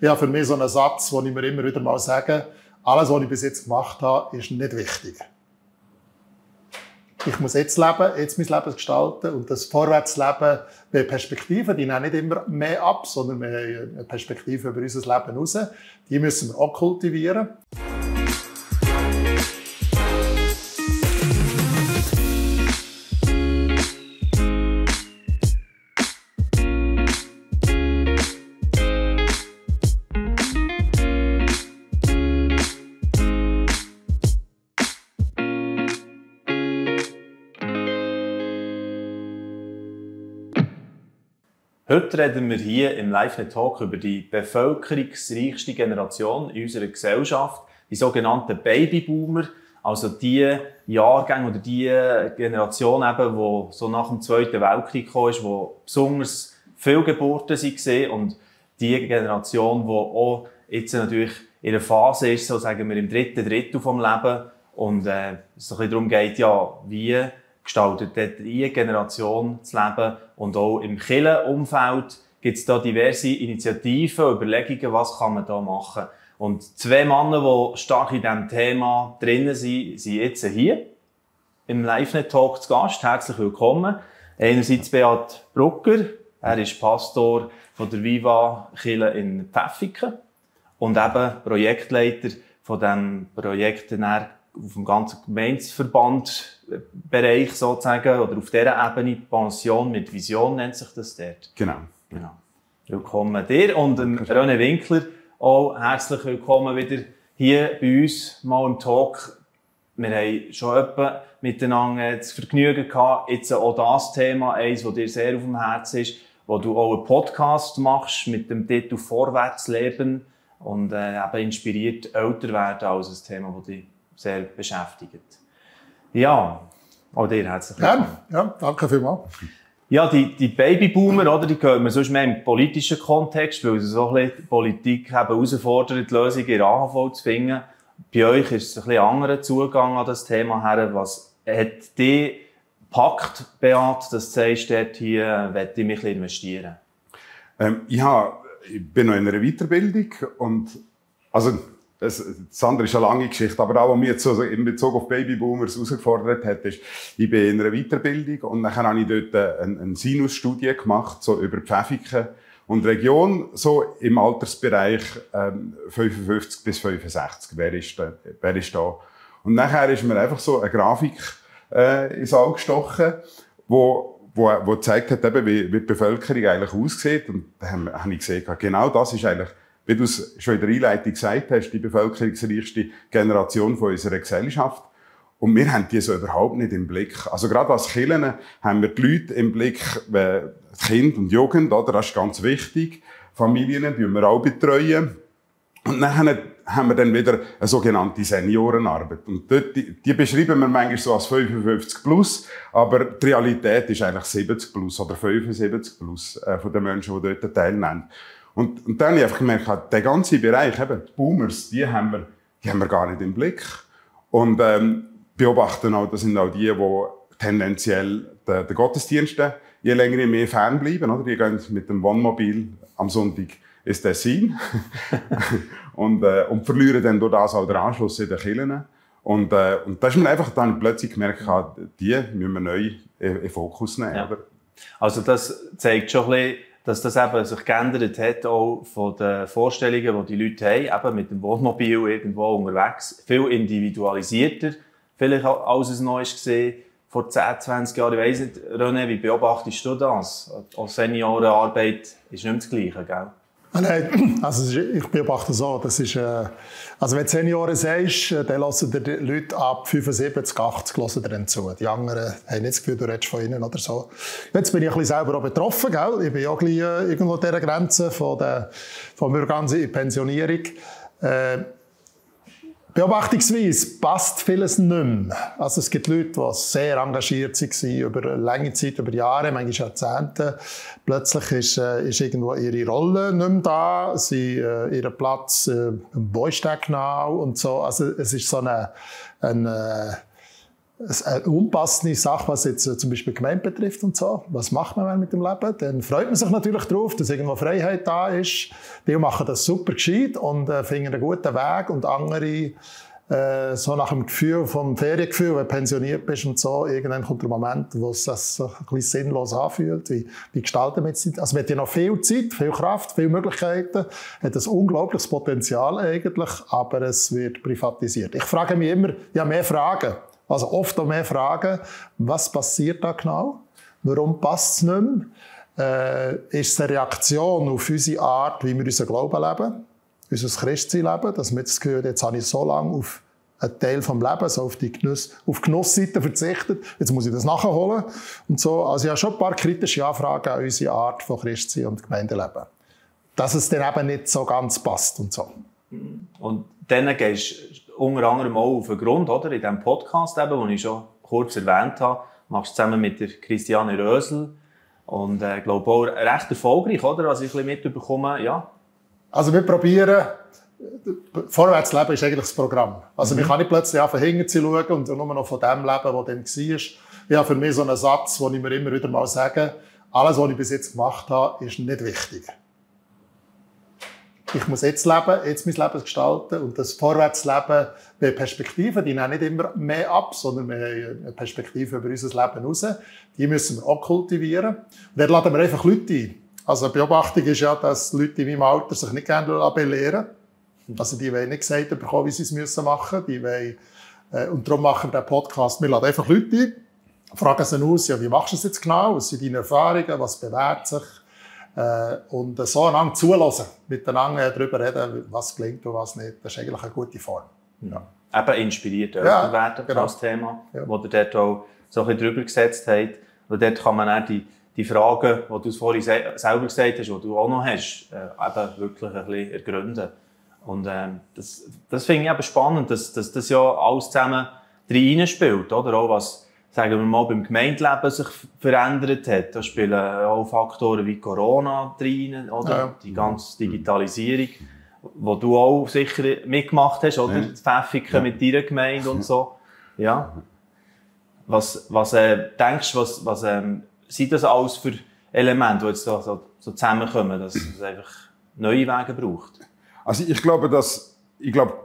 Ja, für mich so ein Satz, den ich mir immer wieder mal sage, alles, was ich bis jetzt gemacht habe, ist nicht wichtig. Ich muss jetzt leben, jetzt mein Leben gestalten und das Vorwärtsleben mit Perspektiven, die nehmen nicht immer mehr ab, sondern wir haben eine Perspektive über unser Leben raus. Die müssen wir auch kultivieren. Heute reden wir hier im LiveNet-Talk über die bevölkerungsreichste Generation in unserer Gesellschaft, die sogenannten Babyboomer, also die Jahrgänge oder die Generation, eben, die so nach dem Zweiten Weltkrieg gekommen ist, wo besonders viele Geburten waren und die Generation, die auch jetzt natürlich in einer Phase ist, so sagen wir im dritten Drittel vom Leben und es ein bisschen darum geht, ja, wie gestaltet diese Generation das Leben und auch im Kirchenumfeld gibt es da diverse Initiativen, Überlegungen, was kann man da machen. Und zwei Männer, die stark in diesem Thema drin sind, sind jetzt hier im LiveNet-Talk zu Gast. Herzlich willkommen. Einerseits Beat Brucker, er ist Pastor von der Viva-Kirche in Pfäffiken und eben Projektleiter von diesem Projekt auf dem ganzen Gemeindeverbandbereich sozusagen, oder auf dieser Ebene, Pension mit Vision nennt sich das dort. Genau. Willkommen dir und René Winkler, auch herzlich willkommen wieder hier bei uns, mal im Talk. Wir haben schon etwa miteinander das Vergnügen gehabt, jetzt auch das Thema, eins, das dir sehr auf dem Herzen ist, wo du auch einen Podcast machst mit dem Titel «Vorwärtsleben» und eben inspiriert älter werden als ein Thema, das dich sehr beschäftigt. Ja, auch dir herzlich willkommen. Ja, danke vielmals. Ja, die Babyboomer, oder, die gehört man sonst mehr im politischen Kontext, weil so ein bisschen die Politik eben herausfordert, Lösungen in der AHV zu finden. Bei euch ist es ein bisschen anderer Zugang an das Thema her. Was hat dich gepackt, Beat, dass du sagst, dort hier möchte ich mich ein bisschen investieren? Ich bin noch in einer Weiterbildung und also das andere ist eine lange Geschichte, aber auch, was mich jetzt so in Bezug auf Babyboomers herausgefordert hat, ist, ich bin in einer Weiterbildung und dann habe ich dort eine Sinus-Studie gemacht, so über Pfäffiken und Region, so im Altersbereich 55 bis 65, wer ist da. Und nachher ist mir einfach so eine Grafik ins Auge gestochen, wo gezeigt hat, eben, wie die Bevölkerung eigentlich aussieht. Und da habe ich gesehen, genau das ist eigentlich, wie du es schon in der Einleitung gesagt hast, die bevölkerungsreichste Generation von unserer Gesellschaft. Und wir haben die so überhaupt nicht im Blick. Also gerade als Kirchen haben wir die Leute im Blick, Kind und Jugend, oder? Das ist ganz wichtig. Familien, die wir auch betreuen. Und dann haben wir dann wieder eine sogenannte Seniorenarbeit. Und dort, die beschreiben wir manchmal so als 55 plus, aber die Realität ist eigentlich 70 plus oder 75 plus von den Menschen, die dort teilnehmen. Und dann habe ich einfach gemerkt, der ganze Bereich, eben die Boomers, die haben wir gar nicht im Blick. Und beobachten auch, das sind auch die tendenziell den Gottesdiensten je länger je mehr fernbleiben. Oder? Die gehen mit dem Wohnmobil am Sonntag ins Tessin und verlieren dann durch das auch den Anschluss in den Kirchen. Und da ist mir einfach dann plötzlich gemerkt, die müssen wir neu in den Fokus nehmen. Ja. Oder? Also das zeigt schon ein bisschen, dass das eben sich geändert hat, auch von den Vorstellungen, die die Leute haben, eben mit dem Wohnmobil irgendwo unterwegs. Viel individualisierter, vielleicht als es noch ist gesehen vor 10, 20 Jahren. Ich weiss nicht, René, wie beobachtest du das? Als Seniorenarbeit ist nicht mehr das Gleiche, gell? Nein, also ich beobachte so, das ist, also wenn du Senioren sagst, dann hören die Leute ab 75, 80 hören dir dann zu. Die anderen haben nicht das Gefühl, du redest von ihnen oder so. Jetzt bin ich ein bisschen selber auch betroffen, gell? Ich bin auch ein bisschen irgendwo an dieser Grenze von meiner ganzen Pensionierung. Beobachtungsweise passt vieles nicht mehr. Also es gibt Leute, die sehr engagiert waren über lange Zeit, über Jahre, manchmal Jahrzehnte. Plötzlich ist irgendwo ihre Rolle nicht mehr da, sie ihren Platz im Beusteg genommen und so. Also es ist so eine eine unpassende Sache, was jetzt zum Beispiel Gemeinde betrifft und so. Was macht man mit dem Leben? Dann freut man sich natürlich darauf, dass irgendwo Freiheit da ist. Die machen das super gescheit und finden einen guten Weg. Und andere, so nach dem Gefühl, vom Feriengefühl, wenn du pensioniert bist und so, irgendwann kommt der Moment, wo es sich ein bisschen sinnlos anfühlt. Wie gestalten wir jetzt Zeit? Also man hat ja noch viel Zeit, viel Kraft, viele Möglichkeiten, hat ein unglaubliches Potenzial eigentlich, aber es wird privatisiert. Ich frage mich immer, ja, mehr Fragen. Also oft auch mehr Fragen, was passiert da genau? Warum passt es nicht mehr? Ist es eine Reaktion auf unsere Art, wie wir unseren Glauben leben, unser Christsein leben, dass wir das Gefühl, jetzt habe ich so lange auf einen Teil des Lebens, so auf Genussseite verzichtet, jetzt muss ich das nachholen und so. Also ich habe schon ein paar kritische Anfragen an unsere Art von Christsein und Gemeindeleben. Dass es dann eben nicht so ganz passt und so. Und dann gehst du unter anderem auch auf den Grund, oder? In diesem Podcast, den ich schon kurz erwähnt habe, machst du zusammen mit der Christiane Rösel. Und ich glaube auch recht erfolgreich, oder? Was ich ein bisschen mitbekomme, ja. Also wir probieren, vorwärts leben ist eigentlich das Programm. Also man kann nicht plötzlich anfangen, hinten zu schauen und nur noch von dem leben, was dann war. Ich habe für mich so einen Satz, den ich mir immer wieder mal sage, alles, was ich bis jetzt gemacht habe, ist nicht wichtig. Ich muss jetzt leben, jetzt mein Leben gestalten und das Vorwärtsleben mit Perspektiven, die nehmen nicht immer mehr ab, sondern wir haben eine Perspektive über unser Leben raus. Die müssen wir auch kultivieren. Und dann laden wir einfach Leute ein. Also eine Beobachtung ist ja, dass Leute in meinem Alter sich nicht gerne belehren lassen. Also die wollen nicht gesagt bekommen, wie sie es machen müssen. Die wollen, und darum machen wir den Podcast. Wir laden einfach Leute ein, fragen sie aus, ja, wie machst du es jetzt genau? Was sind deine Erfahrungen? Was bewährt sich? Und so einander zulassen, miteinander darüber reden, was gelingt und was nicht, das ist eigentlich eine gute Form. Ja. Eben inspiriert werden genau. Als Thema, wo ihr dort auch so ein bisschen drüber gesetzt habt. Und dort kann man auch die Fragen, die du vorhin selber gesagt hast, die du auch noch hast, eben wirklich ein bisschen ergründen. Und das finde ich eben spannend, dass das ja alles zusammen reinspielt, oder? Auch was, sagen wir mal, beim Gemeindeleben sich verändert hat. Da spielen auch Faktoren wie Corona rein, oder? Ja. Die ganze Digitalisierung, wo du auch sicher mitgemacht hast, oder? Ja. Das Pfäffiken mit deiner Gemeinde und so. Ja. Was denkst du, was sind das alles für Elemente, die jetzt so zusammenkommen, dass es einfach neue Wege braucht? Also ich glaube,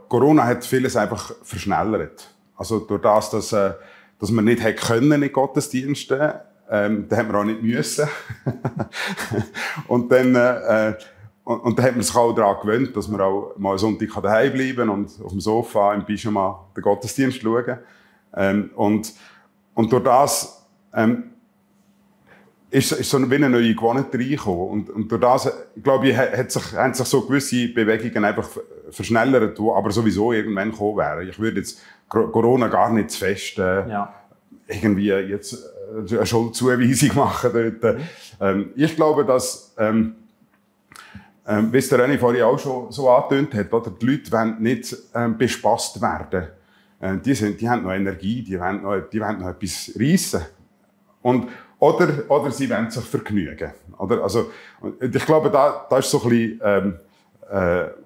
Corona hat vieles einfach verschnellert. Also durch das, dass man nicht hätte können in Gottesdiensten, da hat man auch nicht müssen. Und dann hat man sich auch daran gewöhnt, dass man auch mal Sonntag daheim bleiben und auf dem Sofa im Pyjama den Gottesdienst schauen. Und durch das ist so wie eine neue Gewohnheit reingekommen. Und durch das, glaube ich, haben sich so gewisse Bewegungen einfach verschnellert, die aber sowieso irgendwann kommen wären. Ich würde jetzt Corona gar nicht zu fest irgendwie jetzt eine Schuldzuweisung machen dort. Ich glaube, dass, wie es der René vorhin auch schon so angetönt hat, oder, die Leute wollen nicht bespasst werden. Die haben noch Energie, die wollen noch etwas reissen. Oder sie wollen sich vergnügen. Oder? Also, ich glaube, da ist so ein bisschen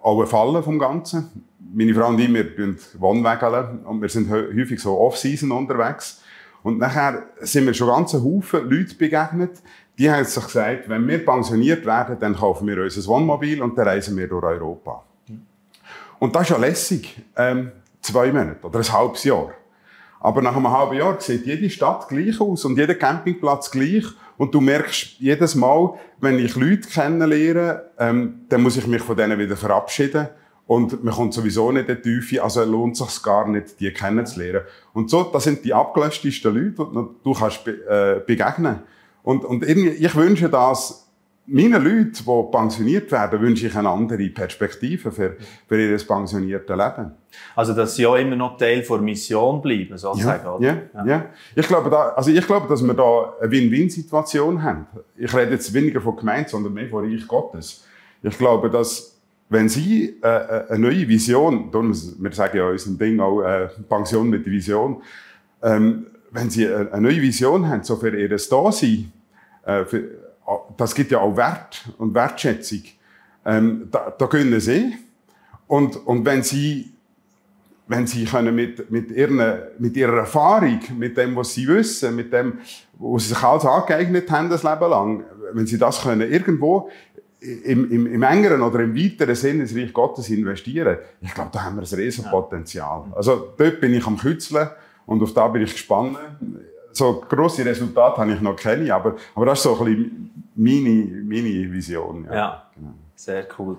auch ein Fallen vom Ganzen. Meine Frau und ich, wir wohnwägeln und wir sind häufig so Off-Season unterwegs. Und nachher sind mir schon ganz einen Haufen Leute begegnet, die haben sich gesagt, wenn wir pensioniert werden, dann kaufen wir unser Wohnmobil und dann reisen wir durch Europa. Und das ist ja lässig. 2 Monate oder ein halbes Jahr. Aber nach einem halben Jahr sieht jede Stadt gleich aus und jeder Campingplatz gleich. Und du merkst jedes Mal, wenn ich Leute kennenlerne, dann muss ich mich von denen wieder verabschieden. Und man kommt sowieso nicht in die Tiefe, also lohnt es sich gar nicht, die kennenzulernen. Und so, das sind die abgelöstesten Leute, die du kannst begegnen. Und irgendwie, ich wünsche das, meinen Leuten, die pensioniert werden, wünsche ich eine andere Perspektive für ihr pensionierte Leben. Also, dass sie auch immer noch Teil der Mission bleiben, sozusagen, oder? Ja. Ich glaube, dass wir da eine Win-Win-Situation haben. Ich rede jetzt weniger von Gemeinde, sondern mehr von Reich Gottes. Ich glaube, dass, wenn Sie eine neue Vision, wir sagen ja in unserem Ding auch Pension mit Vision, wenn Sie eine neue Vision haben, so für Ihr Dasein, das gibt ja auch Wert und Wertschätzung. Da können Sie. Und wenn Sie wenn sie können mit ihrer Erfahrung, mit dem, was sie wissen, mit dem, was sie sich alles angeeignet haben, das Leben lang, wenn sie das können irgendwo im engeren oder im weiteren Sinne ins Reich Gottes investieren, ich glaube, da haben wir ein riesen Potenzial. Also dort bin ich am Kützeln und auf da bin ich gespannt. So grosse Resultate habe ich noch keine, aber das ist so ein bisschen meine Vision. Ja, genau. Sehr cool.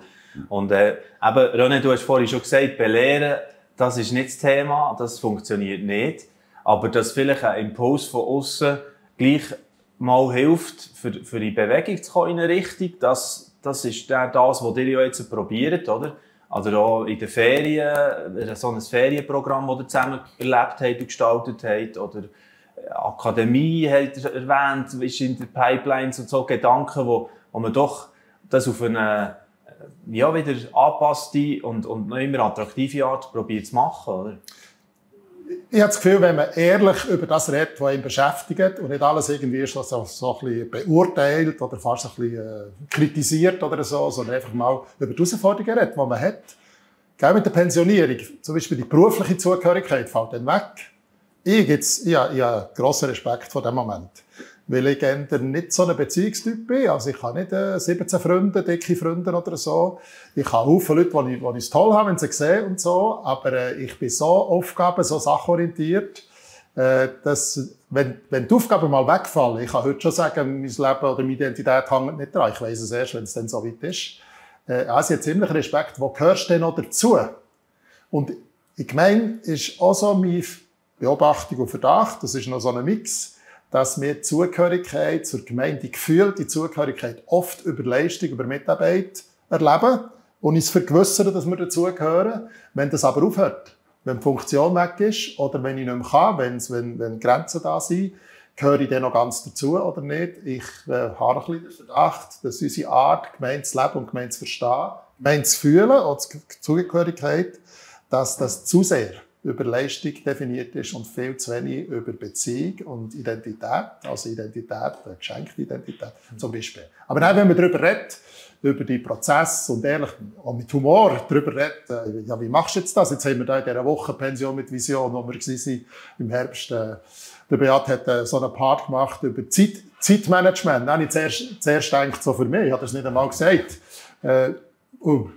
Und eben, René, du hast vorhin schon gesagt, belehren, das ist nicht das Thema, das funktioniert nicht. Aber dass vielleicht ein Impuls von außen gleich mal hilft, für die Bewegung zu kommen in eine Richtung, das ist das, was ihr ja jetzt probiert, oder? Also auch in den Ferien, so ein Ferienprogramm, das ihr zusammen erlebt habt und gestaltet habt, oder Akademie habt ihr erwähnt, ist in den Pipelines und so Gedanken, wo man doch das auf eine wieder angepasste und noch immer attraktive Art probiert zu machen, oder? Ich habe das Gefühl, wenn man ehrlich über das redet, was ihn beschäftigt und nicht alles irgendwie so ein bisschen beurteilt oder fast ein bisschen kritisiert oder so, sondern einfach mal über die Herausforderungen redet, die man hat. Gell, mit der Pensionierung, zum Beispiel die berufliche Zugehörigkeit, fällt dann weg. Ich habe grossen Respekt vor diesem Moment. Weil ich nicht so ein Beziehungstyp bin. Also ich habe nicht 17 Freunde, dicke Freunde oder so. Ich habe viele Leute, die es toll haben, wenn sie sehen und so. Aber ich bin so aufgaben-, so sachorientiert, dass, wenn die Aufgaben mal wegfallen, ich kann heute schon sagen, mein Leben oder meine Identität hängt nicht dran. Ich weiss es erst, wenn es dann so weit ist. Also ich habe ziemlich Respekt. Wo gehörst du denn noch dazu? Und ich meine, ist auch so meine Beobachtung und Verdacht, das ist noch so ein Mix, dass wir die Zugehörigkeit zur Gemeinde, die gefühlte Zugehörigkeit oft über Leistung, über Mitarbeit erleben und uns vergewissern, dass wir dazugehören. Wenn das aber aufhört, wenn die Funktion weg ist oder wenn ich nicht mehr kann, wenn Grenzen da sind, gehöre ich dann noch ganz dazu oder nicht? Ich habe ein bisschen den Verdacht, dass unsere Art, Gemeinde zu leben und Gemeinde zu verstehen, Gemeinde zu fühlen, oder Zugehörigkeit, dass das zu sehr über Leistung definiert ist und viel zu wenig über Beziehung und Identität, also Identität, geschenkte Identität zum Beispiel. Aber dann, wenn man darüber redet, über die Prozesse und ehrlich, auch mit Humor darüber redet, ja, wie machst du jetzt das? Jetzt haben wir da in dieser Woche Pension mit Vision, wo wir waren im Herbst. Der Beat hat so einen Part gemacht über Zeitmanagement. Da habe ich zuerst gedacht, so für mich, ich habe das nicht einmal gesagt.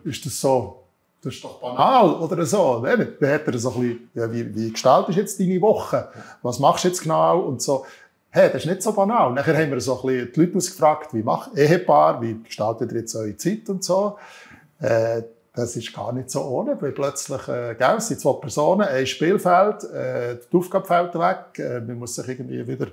Ist das so? Das ist doch banal, oder so. Dann hat er so ein bisschen, ja, wie gestaltest du jetzt deine Woche? Was machst du jetzt genau? Und so. Hey, das ist nicht so banal. Nachher haben wir so ein bisschen die Leute ausgefragt, wie macht Ehepaar, wie gestaltet ihr jetzt eure Zeit und so. Das ist gar nicht so ohne, weil plötzlich, es sind 2 Personen, ein Spielfeld, die Aufgabe fällt weg, man muss sich irgendwie wieder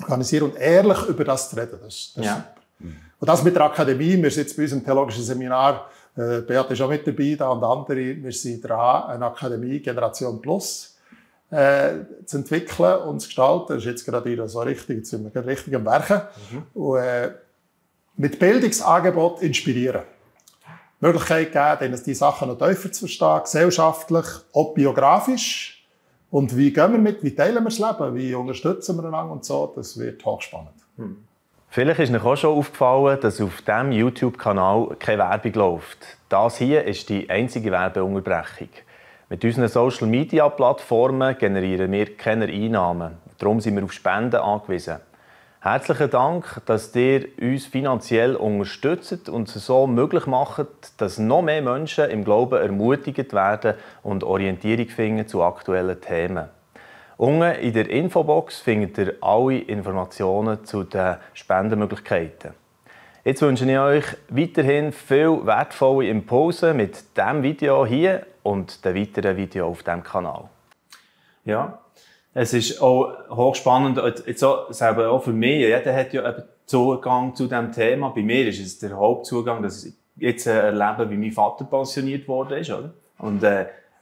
organisieren und ehrlich über das zu reden. Das ja. Super. Und das mit der Akademie, wir sind jetzt bei uns im theologischen Seminar, Beat ist auch mit dabei, da und andere. Wir sind dran, eine Akademie Generation Plus zu entwickeln und zu gestalten. Das ist jetzt gerade wieder so richtig, jetzt sind wir gerade richtig am Werken. Und mit Bildungsangebot inspirieren. Die Möglichkeit geben, denen die Sachen noch tiefer zu verstehen, gesellschaftlich, auch biografisch. Und wie gehen wir mit, wie teilen wir das Leben, wie unterstützen wir einander und so, das wird hochspannend. Vielleicht ist euch auch schon aufgefallen, dass auf diesem YouTube-Kanal keine Werbung läuft. Das hier ist die einzige Werbeunterbrechung. Mit unseren Social-Media-Plattformen generieren wir keine Einnahmen. Darum sind wir auf Spenden angewiesen. Herzlichen Dank, dass ihr uns finanziell unterstützt und es so möglich macht, dass noch mehr Menschen im Glauben ermutigt werden und Orientierung finden zu aktuellen Themen. Unten in der Infobox findet ihr alle Informationen zu den Spendenmöglichkeiten. Jetzt wünsche ich euch weiterhin viel wertvolle Impulse mit diesem Video hier und den weiteren Videos auf diesem Kanal. Ja, es ist auch hochspannend, jetzt auch, selber auch für mich. Jeder hat ja Zugang zu diesem Thema. Bei mir ist es der Hauptzugang, dass ich jetzt erlebe, wie mein Vater pensioniert worden ist. Oder? Und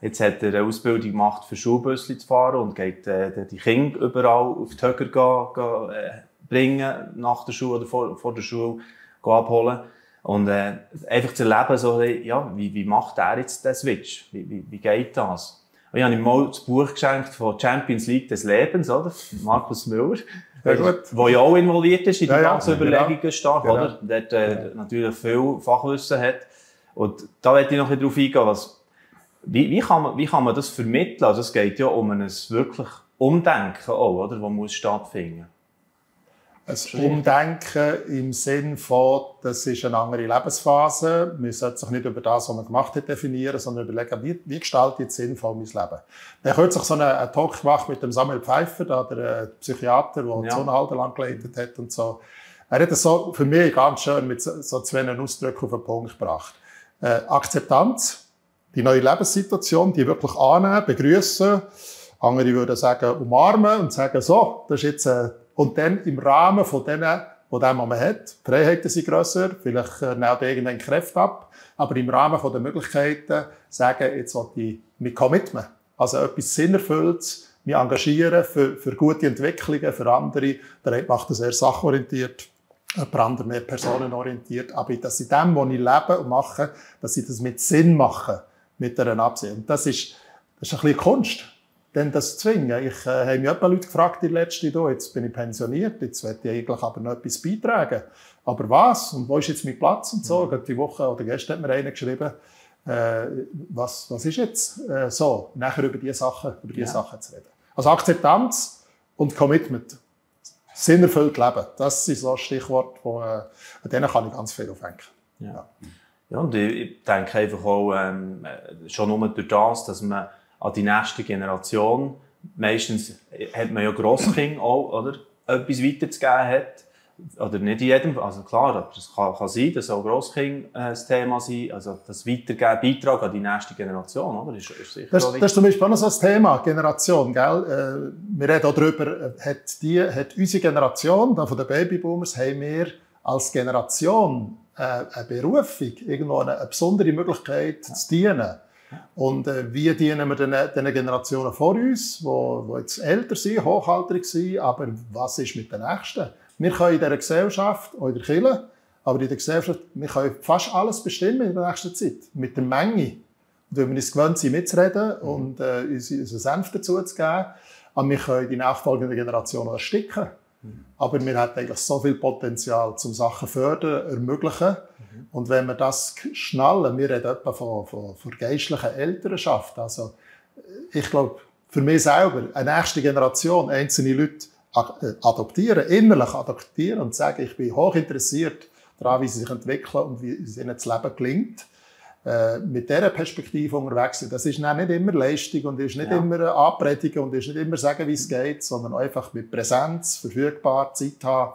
jetzt hat er eine Ausbildung gemacht, für Schulbusse zu fahren und geht die Kinder überall auf die Höcker bringen, nach der Schule oder vor der Schule abholen. Und einfach zu erleben, so, ja, wie macht er jetzt den Switch? Wie geht das? Und ich habe ihm mal das Buch geschenkt von Champions League des Lebens, oder? Markus Müller. Der ja auch involviert ist in die ganzen Überlegungen stark, oder? Der natürlich viel Fachwissen hat. Und da möchte ich noch ein bisschen darauf eingehen, Wie kann man das vermitteln? Also es geht ja um ein wirklich Umdenken auch, oder? Das muss stattfinden. Ein Umdenken im Sinn von, das ist eine andere Lebensphase. Man sollte sich nicht über das, was man gemacht hat, definieren, sondern überlegen, wie gestalte ich sinnvoll mein Leben. Dann hat sich so einen Talk gemacht mit dem Samuel Pfeiffer, der Psychiater, der die Zonenhalter lang geleitet hat und so. Er hat das so für mich ganz schön mit so zwei Ausdrücken auf den Punkt gebracht. Akzeptanz, die neue Lebenssituation, die wirklich annehmen, begrüßen. Andere würden sagen, umarmen und sagen, so, das ist jetzt und dann im Rahmen von denen, die man hat, die Freiheiten sind grösser, vielleicht nehmen irgendeine Kräfte ab, aber im Rahmen der Möglichkeiten sagen, jetzt will ich mit Commitment, also etwas Sinnerfülltes, mich engagieren für gute Entwicklungen, für andere. Der eine macht das eher sachorientiert, jemand anderes mehr personenorientiert, aber dass ich dem, was ich lebe und mache, dass ich das mit Sinn mache, mit einer Absicht. Und das ist ein bisschen Kunst. Denn das zwingen. Ich habe mich etwa Leute gefragt, die letzte Jahr, jetzt bin ich pensioniert, jetzt möchte ich eigentlich aber noch etwas beitragen. Aber was? Und wo ist jetzt mein Platz? Und so. Gerade die Woche oder gestern hat mir einer geschrieben, was ist jetzt so? Nachher über diese Sachen zu reden. Also Akzeptanz und Commitment. Sinnerfüllt leben. Das sind so Stichworte, an denen kann ich ganz viel aufhängen. Ja. Ja, und ich denke einfach auch, schon nur durch das, dass man an die nächste Generation, meistens hat man ja Grosskinder auch, oder, etwas weiterzugeben hat. Oder nicht in jedem, also klar, aber es kann sein, dass auch Grosskinder ein Thema sein, also das Weitergeben, Beitrag an die nächste Generation, oder? Ist sicher das ist zum Beispiel auch noch so ein Thema, Generation, gell? Wir reden auch darüber, hat unsere Generation, dann von den Babyboomers, haben wir als Generation eine Berufung, irgendwo eine besondere Möglichkeit zu dienen. Und wie dienen wir den Generationen vor uns, die jetzt älter sind, hochaltrig sind, aber was ist mit den Nächsten? Wir können in dieser Gesellschaft, auch in der Kirche, aber in der Gesellschaft, wir können fast alles bestimmen in der nächsten Zeit, mit der Menge. Und wenn wir uns gewöhnt sind, mitzureden und unseren Senf dazu zu geben, aber wir können die nachfolgende Generation ersticken. Aber wir haben eigentlich so viel Potenzial zum Sachen fördern, ermöglichen. Und wenn wir das schnallen, wir reden etwa von geistlicher Elternschaft. Also, ich glaube, für mich selber, eine nächste Generation, einzelne Leute adoptieren, innerlich adoptieren und sagen, ich bin hoch interessiert daran, wie sie sich entwickeln und wie es ihnen das Leben gelingt. Mit dieser Perspektive unterwegs sind. Das ist nicht immer Leistung und ist nicht immer Anpredigen und ist nicht immer sagen, wie es geht, sondern einfach mit Präsenz, verfügbar, Zeit haben.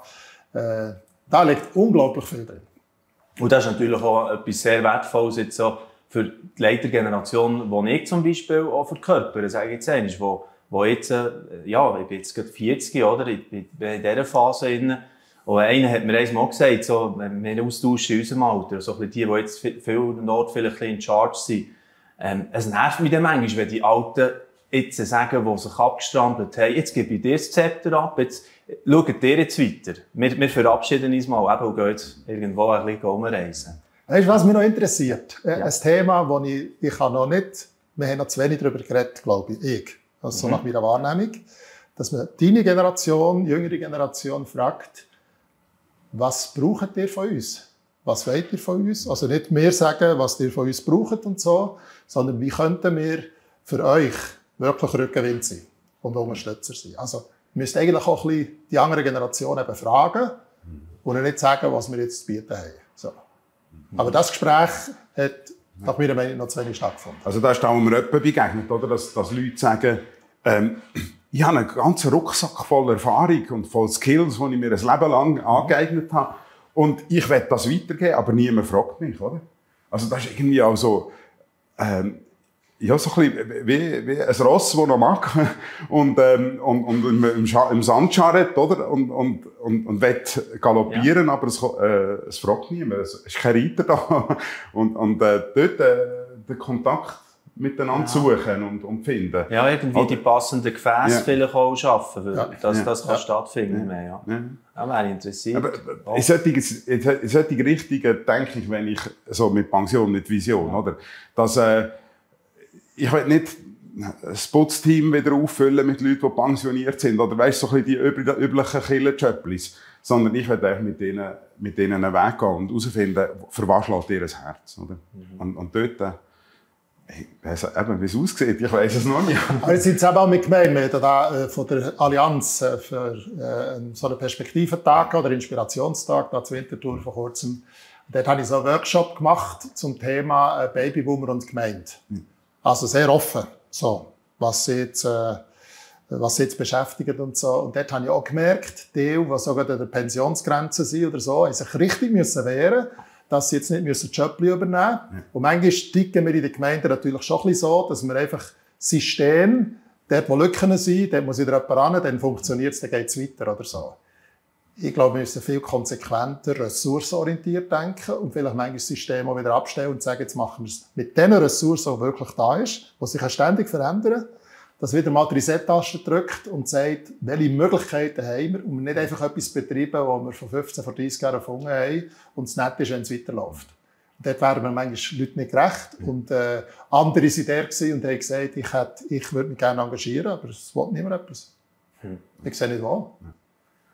Da liegt unglaublich viel drin. Und das ist natürlich auch etwas sehr Wertvolles jetzt so für die Leitergeneration, die ich zum Beispiel auch verkörpere, sage ich jetzt einmal, wo jetzt, ja, ich bin jetzt gerade 40, oder? Ich bin in dieser Phase drin. Und einer hat mir einmal gesagt, so, wenn wir austauschen in unserem Alter, so die jetzt viel Not vielleicht in charge sind, es nervt mich dann manchmal, wenn die Alten jetzt sagen, die sich abgestrampelt haben, jetzt gebe ich dir das Zepter ab, jetzt schaut ihr jetzt weiter. Wir verabschieden uns mal eben und gehen jetzt irgendwo ein bisschen umreisen. Weißt du, was mich noch interessiert? Ein Thema, das ich noch nicht, wir haben noch zu wenig darüber geredet, glaube ich. Also so nach meiner Wahrnehmung. Dass man deine Generation, jüngere Generation fragt, was braucht ihr von uns? Was wollt ihr von uns? Also nicht wir sagen, was ihr von uns braucht und so, sondern wie könnten wir für euch wirklich Rückenwind sein und Unterstützer sein? Also, wir müssen eigentlich auch ein bisschen die andere Generation eben fragen und nicht sagen, was wir jetzt zu bieten haben. So. Aber das Gespräch hat nach meiner Meinung noch zu wenig stattgefunden. Also da ist auch mir jemand begegnet, oder? Dass Leute sagen, ich habe einen ganzen Rucksack voll Erfahrung und voll Skills, die ich mir ein Leben lang angeeignet habe. Und ich will das weitergeben, aber niemand fragt mich, oder? Also das ist irgendwie auch so, ja, so ein bisschen wie ein Ross, das noch mag und im Sand scharret, oder? Und will galoppieren, aber es fragt niemand. Es ist kein Reiter da. Und dort den Kontakt miteinander suchen und finden. Ja, irgendwie die passenden Gefäße vielleicht auch schaffen, weil das kann stattfinden. Ja. Ja, wäre interessiert. Aber in solchen Richtungen denke ich, wenn ich so mit Pension, mit Vision, oder? Dass, ich will nicht das Putzteam wieder auffüllen mit Leuten, die pensioniert sind, oder weißt, so ein bisschen die üblichen Killerchöpplis, sondern ich will eigentlich mit denen einen Weg gehen und herausfinden, für was schlägt ihr Herz, oder? Und dort Wie es aussieht, ich weiss es noch nicht. Aber jetzt sind es eben auch mit gemeint. Wir haben da von der Allianz für so einen Perspektiventag oder Inspirationstag da zur Winterthur vor kurzem. Und dort habe ich so einen Workshop gemacht zum Thema Babyboomer und Gemeinde. Also sehr offen, so, was sie jetzt beschäftigt und so. Und dort habe ich auch gemerkt, die sogar an der Pensionsgrenze sind oder so, haben sich richtig müssen wehren, dass sie jetzt nicht müssen Jobs übernehmen müssen. Und manchmal ticken wir in den Gemeinden natürlich schon ein bisschen so, dass wir einfach System, dort wo Lücken sind, dort muss wieder jemand ran, dann funktioniert es, dann geht es weiter oder so. Ich glaube, wir müssen viel konsequenter, ressourcenorientiert denken und vielleicht manchmal das System auch wieder abstellen und sagen, jetzt machen wir es mit den Ressourcen, die wirklich da ist, die sich ständig verändern, dass wieder mal die Reset-Taste drückt und sagt, welche Möglichkeiten haben wir und wir nicht einfach etwas betreiben, was wir vor 15, vor 30 Jahren erfunden haben und es nett ist, wenn es weiterläuft. Und dort wären wir manchmal Leute nicht gerecht und andere waren da und haben gesagt, ich würde mich gerne engagieren, aber es will niemand etwas. Ich sehe nicht wo.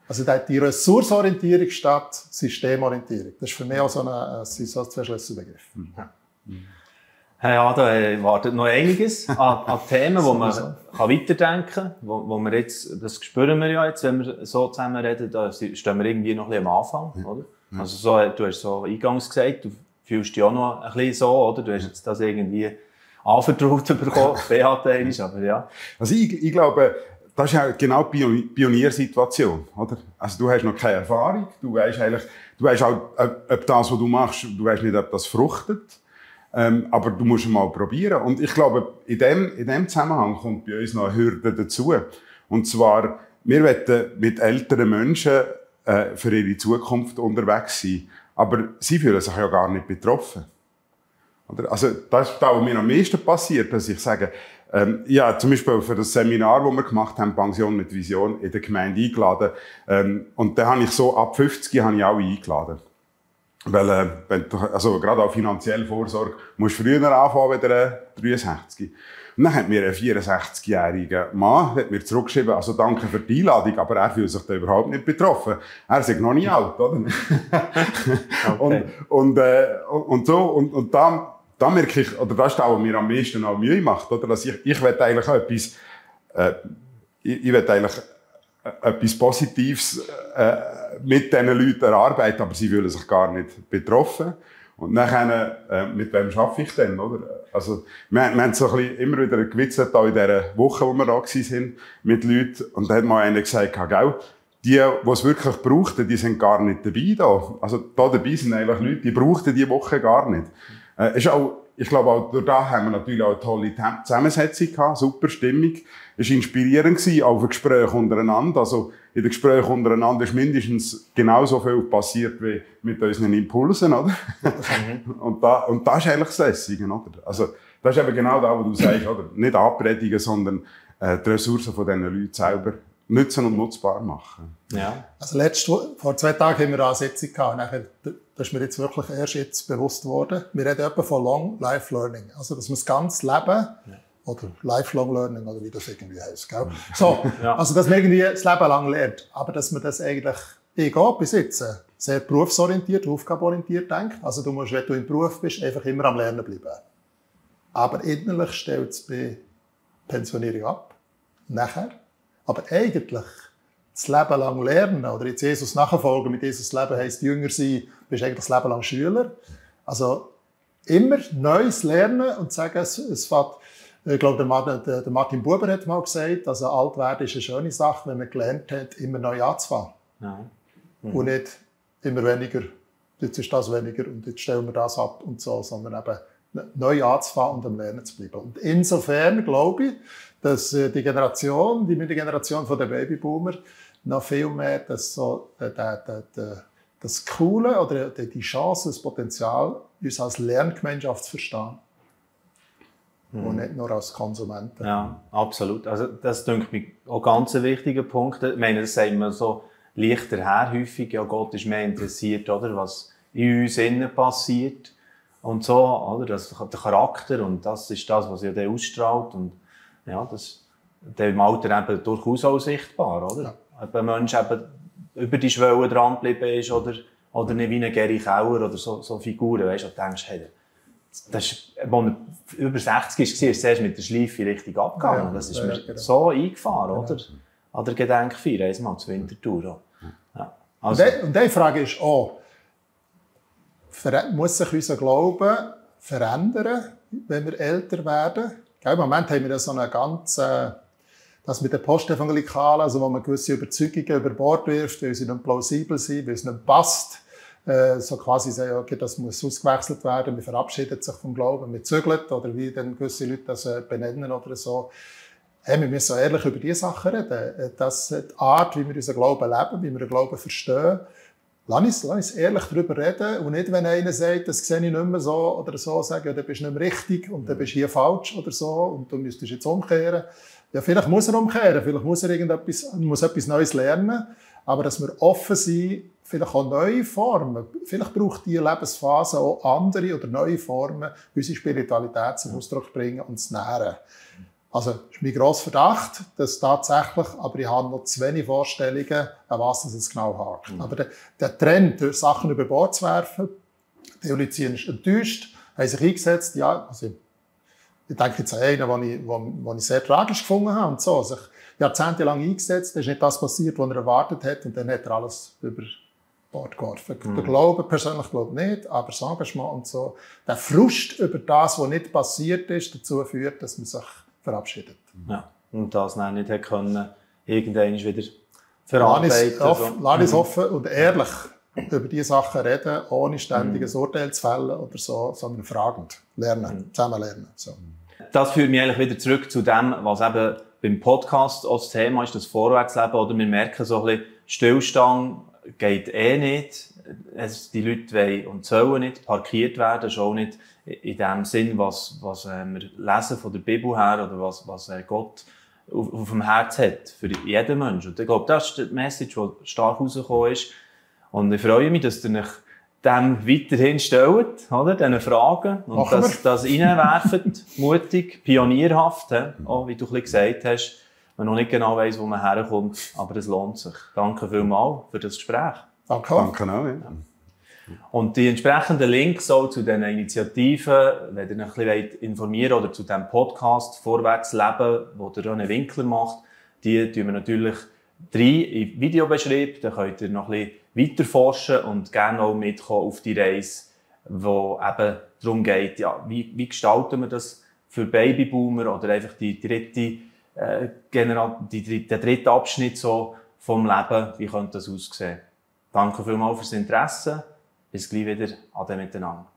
Also die Ressourcenorientierung statt Systemorientierung. Das ist für mich auch so zwei Schlüsselbegriffe. Ja, da wartet noch einiges an Themen, wo man weiterdenken kann. Wo wir jetzt, das spüren wir ja jetzt, wenn wir so zusammen reden, da stehen wir irgendwie noch ein bisschen am Anfang, oder? Also so, du hast so eingangs gesagt, du fühlst dich auch noch ein bisschen so, oder? Du hast jetzt das irgendwie anvertraut bekommen, BHT, aber ja. Also ich glaube, das ist ja genau die Pioniersituation, oder? Also du hast noch keine Erfahrung, du weißt auch, ob das, was du machst, du weißt nicht, ob das fruchtet. Aber du musst es mal probieren. Und ich glaube, in dem Zusammenhang kommt bei uns noch eine Hürde dazu. Und zwar, wir wollen mit älteren Menschen für ihre Zukunft unterwegs sein. Aber sie fühlen sich ja gar nicht betroffen. Oder? Also, das ist da, was mir am meisten passiert, dass ich sage, ja, zum Beispiel für das Seminar, das wir gemacht haben, Pension mit Vision, in der Gemeinde eingeladen. Und da habe ich so, ab 50 habe ich alle eingeladen. Weil, also, gerade auch finanzielle Vorsorge, musst du früher anfangen, wie der 63. Und dann hat mir ein 64-jähriger Mann hat mir zurückgeschrieben, also danke für die Einladung, aber er fühlt sich da überhaupt nicht betroffen. Er ist noch nicht alt, oder? Okay. Und da merke ich, oder das ist auch, was mir am meisten auch Mühe macht, oder? Dass ich will eigentlich etwas, ich will eigentlich etwas Positives mit diesen Leuten erarbeiten, aber sie fühlen sich gar nicht betroffen. Und nachher, mit wem arbeite ich denn, oder? Also, wir haben so ein bisschen immer wieder gewitzelt, auch in dieser Woche, wo wir da waren, mit Leuten. Und da hat mal einer gesagt, gell, die es wirklich brauchten, die sind gar nicht dabei da. Also, da dabei sind eigentlich Leute, die brauchten die Woche gar nicht. Ist auch, ich glaube, auch durch das haben wir natürlich auch eine tolle Zusammensetzung gehabt, super Stimmung. Es war inspirierend gewesen, auch für Gespräche untereinander. Also, in den Gesprächen untereinander ist mindestens genauso viel passiert wie mit unseren Impulsen, oder? Und das ist eigentlich das Lässige, oder? Also, das ist eben genau das, was du sagst, oder? Nicht abpredigen, sondern die Ressourcen von diesen Leuten selber nutzen und nutzbar machen. Ja. Also vor 2 Tagen haben wir eine Sitzung gehabt. Und nachher, das ist mir jetzt wirklich erst jetzt bewusst worden. Wir reden etwa von Long Life Learning. Also, dass man das ganze Leben, oder Lifelong Learning, oder wie das irgendwie heisst, gell? So. Ja. Also, dass man irgendwie das Leben lang lernt. Aber dass man das eigentlich, bis jetzt, sehr berufsorientiert, aufgabenorientiert denkt. Also, du musst, wenn du im Beruf bist, einfach immer am Lernen bleiben. Aber innerlich stellt es bei Pensionierung ab. Nachher. Aber eigentlich, das Leben lang lernen, oder jetzt Jesus nachfolgen, mit Jesus Leben heisst jünger sein, bist eigentlich das Leben lang Schüler. Also, immer Neues lernen und sagen, es fängt, ich glaube, der Martin Buber hat mal gesagt, also alt werden ist eine schöne Sache, wenn man gelernt hat, immer neu anzufangen. Ja. Und nicht immer weniger, jetzt ist das weniger und jetzt stellen wir das ab und so, sondern eben neu anzufangen und am Lernen zu bleiben. Und insofern glaube ich, dass die Generation von der Babyboomer noch viel mehr das Coole oder die Chance, das Potenzial, uns als Lerngemeinschaft zu verstehen. Und nicht nur als Konsumenten. Ja, absolut. Also, das denke ich auch ganz ein wichtiger Punkt. Ich meine, das sagt man so leichter her häufig. Ja, Gott ist mehr interessiert, oder, was in uns innen passiert. Und so, oder, der Charakter. Und das ist das, was ja der ausstrahlt. Und ja, das der im Alter eben durchaus auch sichtbar, oder? Ja. Ob ein Mensch eben über die Schwelle dran geblieben ist oder nicht wie ein Gary Kauer oder so Figuren, weißt du, und denkst, hey, das ist, als er über 60 war, ist es erst mit der Schleife richtig abgegangen. Ja, das ist ja, mir genau. so eingefahren, Genau. oder? An der Gedenkfeier, einmal zur Winterthur. Ja. Und die Frage ist auch, muss sich unser Glauben verändern, wenn wir älter werden? Im Moment haben wir ja so eine ganz, das mit den Postevangelikalen, also wo man gewisse Überzeugungen über Bord wirft, weil sie nicht plausibel sind, weil es nicht passt. So quasi sagen, okay, das muss ausgewechselt werden, man verabschiedet sich vom Glauben, man zügelt, oder wie dann gewisse Leute das benennen oder so. Hey, wir müssen ehrlich über diese Sachen reden. Das die Art, wie wir unseren Glauben leben, wie wir den Glauben verstehen. Lass uns ehrlich darüber reden und nicht, wenn einer sagt, das sehe ich nicht mehr so oder so, sagen, ja, dann bist du nicht mehr richtig und dann bist du hier falsch oder so und du müsstest jetzt umkehren. Ja, vielleicht muss er umkehren, vielleicht muss er etwas Neues lernen, aber dass wir offen sind, vielleicht auch neue Formen. Vielleicht braucht diese Lebensphase auch andere oder neue Formen, unsere Spiritualität zum Ausdruck bringen und zu nähren. Also, das ist mein grosser Verdacht, dass tatsächlich, aber ich habe noch zu wenig Vorstellungen, an was es genau hakt. Aber der Trend, durch Sachen über Bord zu werfen, die Leute ist enttäuscht, haben sich eingesetzt, ja, also ich denke jetzt an einen, den ich sehr tragisch gefunden habe und so, sich jahrzehntelang eingesetzt, da ist nicht das passiert, was er erwartet hat und dann hat er alles über Bord geworfen. Der Glaube, persönlich glaube ich nicht, aber das Engagement und so, der Frust über das, was nicht passiert ist, dazu führt, dass man sich verabschiedet. Ja, und das dann nicht können, irgendwann wieder verarbeiten. Lass uns offen und ehrlich über diese Sachen reden, ohne ständiges Urteil zu fällen oder so, sondern fragend lernen, zusammen lernen. So. Das führt mich eigentlich wieder zurück zu dem, was eben beim Podcast auch das Thema ist, das Vorwärtsleben. Oder wir merken so ein bisschen, Stillstand geht nicht. Die Leute wollen und sollen nicht parkiert werden, schon nicht in dem Sinn, was wir lesen von der Bibel her oder was Gott auf dem Herz hat für jeden Menschen. Und ich glaube, das ist die Message, die stark rausgekommen ist. Und ich freue mich, dass ihr euch dem weiterhin stellt, oder? Diesen Fragen. Und das reinwerft, mutig, pionierhaft, auch wie du ein bisschen gesagt hast. Man noch nicht genau weiss, wo man herkommt, aber es lohnt sich. Danke vielmals für das Gespräch. Danke. Danke auch, ja. Und die entsprechenden Links auch zu diesen Initiativen, wenn ihr euch ein bisschen informieren wollt, oder zu diesem Podcast Vorwärtsleben, wo der René Winkler macht, die tun wir natürlich rein im Videobeschrieb. Da könnt ihr noch ein bisschen weiter forschen und gerne auch mitkommen auf die Reise, wo eben darum geht, ja, wie gestalten wir das für Babyboomer oder einfach die dritte der dritte Abschnitt so vom Leben, wie könnte das aussehen? Danke vielmals fürs Interesse. Bis gleich wieder. Ade miteinander.